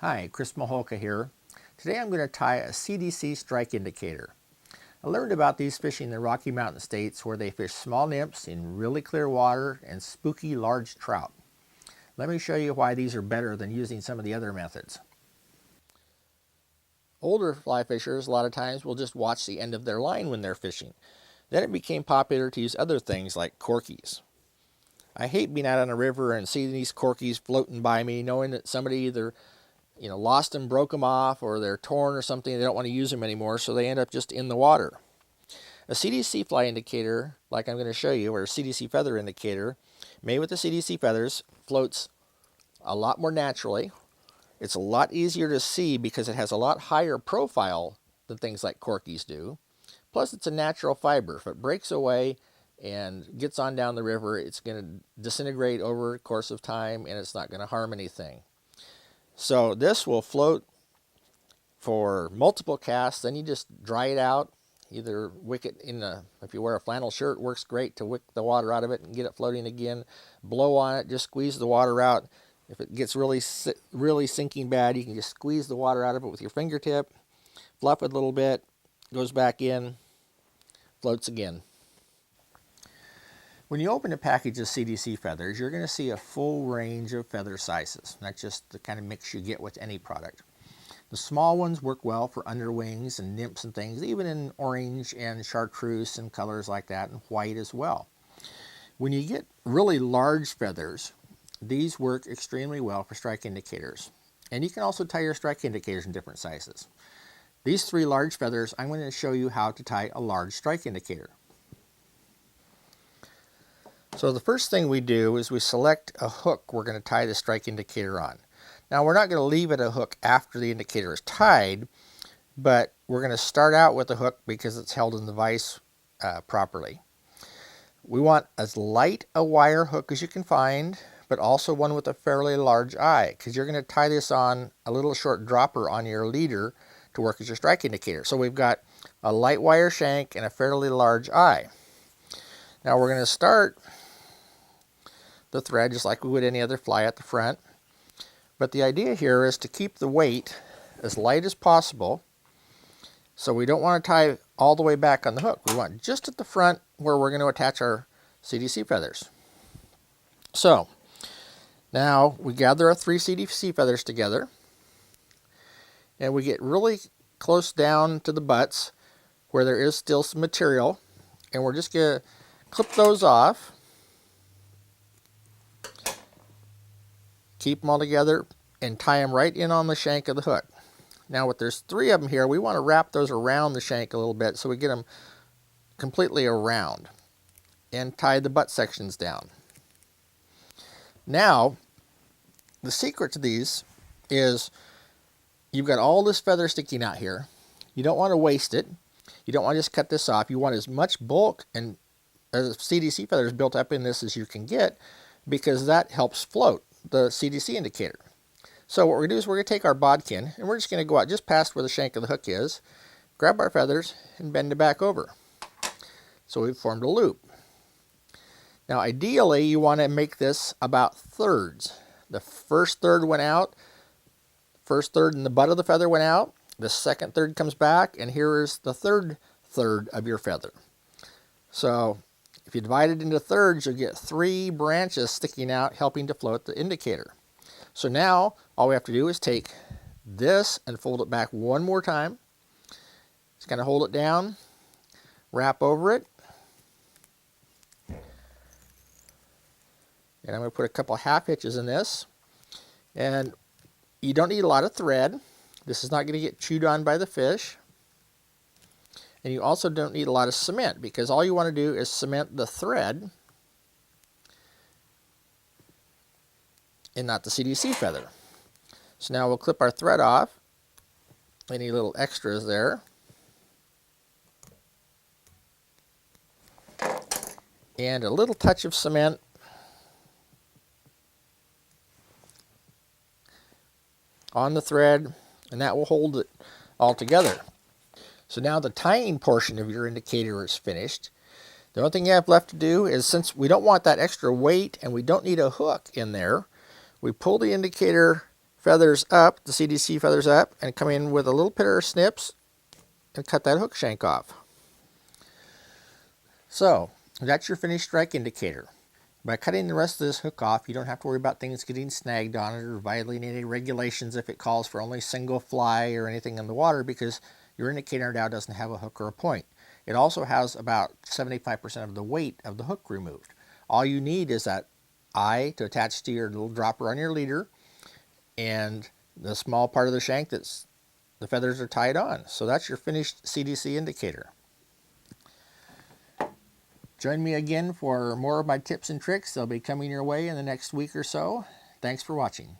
Hi, Chris Mihulka here. Today I'm going to tie a CDC Strike Indicator. I learned about these fishing in the Rocky Mountain states where they fish small nymphs in really clear water and spooky large trout. Let me show you why these are better than using some of the other methods. Older fly fishers a lot of times will just watch the end of their line when they're fishing. Then it became popular to use other things like corkies. I hate being out on a river and seeing these corkies floating by me, knowing that somebody either lost them, broke them off, or they're torn or something. They don't want to use them anymore, so they end up just in the water. A CDC fly indicator, like I'm going to show you, or a CDC feather indicator, made with the CDC feathers, floats a lot more naturally. It's a lot easier to see because it has a lot higher profile than things like corkies do. Plus, it's a natural fiber. If it breaks away and gets on down the river, it's going to disintegrate over the course of time, and it's not going to harm anything. So this will float for multiple casts. Then you just dry it out. Either wick it if you wear a flannel shirt, works great to wick the water out of it and get it floating again. Blow on it, just squeeze the water out. If it gets really sinking bad, you can just squeeze the water out of it with your fingertip, fluff it a little bit, goes back in, floats again. When you open a package of CDC feathers, you're going to see a full range of feather sizes. That's just the kind of mix you get with any product. The small ones work well for underwings and nymphs and things, even in orange and chartreuse and colors like that, and white as well. When you get really large feathers, these work extremely well for strike indicators. And you can also tie your strike indicators in different sizes. These three large feathers, I'm going to show you how to tie a large strike indicator. So the first thing we do is we select a hook we're going to tie the strike indicator on. Now we're not going to leave it a hook after the indicator is tied, but we're going to start out with a hook because it's held in the vise properly. We want as light a wire hook as you can find, but also one with a fairly large eye, because you're going to tie this on a little short dropper on your leader to work as your strike indicator. So we've got a light wire shank and a fairly large eye. Now we're going to start the thread just like we would any other fly at the front. But the idea here is to keep the weight as light as possible. So we don't want to tie all the way back on the hook. We want just at the front where we're going to attach our CDC feathers. So now we gather our three CDC feathers together and we get really close down to the butts where there is still some material, and we're just going to clip those off. Keep them all together and tie them right in on the shank of the hook. Now there's three of them here, we want to wrap those around the shank a little bit so we get them completely around and tie the butt sections down. Now the secret to these is you've got all this feather sticking out here. You don't want to waste it. You don't want to just cut this off. You want as much bulk and CDC feathers built up in this as you can get, because that helps float the CDC indicator. So what we're going to do is we're going to take our bodkin and we're just going to go out just past where the shank of the hook is, grab our feathers and bend it back over. So we've formed a loop. Now ideally you want to make this about thirds. The first third went out, first third in the butt of the feather went out, the second third comes back, and here is the third third of your feather. So if you divide it into thirds, you'll get three branches sticking out helping to float the indicator. So now all we have to do is take this and fold it back one more time. Just kind of hold it down, wrap over it. And I'm going to put a couple half hitches in this. And you don't need a lot of thread. This is not going to get chewed on by the fish. And you also don't need a lot of cement, because all you want to do is cement the thread and not the CDC feather. So now we'll clip our thread off. Any little extras there. And a little touch of cement on the thread, and that will hold it all together. So now the tying portion of your indicator is finished. The only thing you have left to do is, since we don't want that extra weight and we don't need a hook in there, we pull the indicator feathers up, the CDC feathers up, and come in with a little pair of snips and cut that hook shank off. So, that's your finished strike indicator. By cutting the rest of this hook off, you don't have to worry about things getting snagged on it or violating any regulations if it calls for only single fly or anything in the water, because your indicator now doesn't have a hook or a point. It also has about 75% of the weight of the hook removed. All you need is that eye to attach to your little dropper on your leader and the small part of the shank that's the feathers are tied on. So that's your finished CDC indicator. Join me again for more of my tips and tricks. They'll be coming your way in the next week or so. Thanks for watching.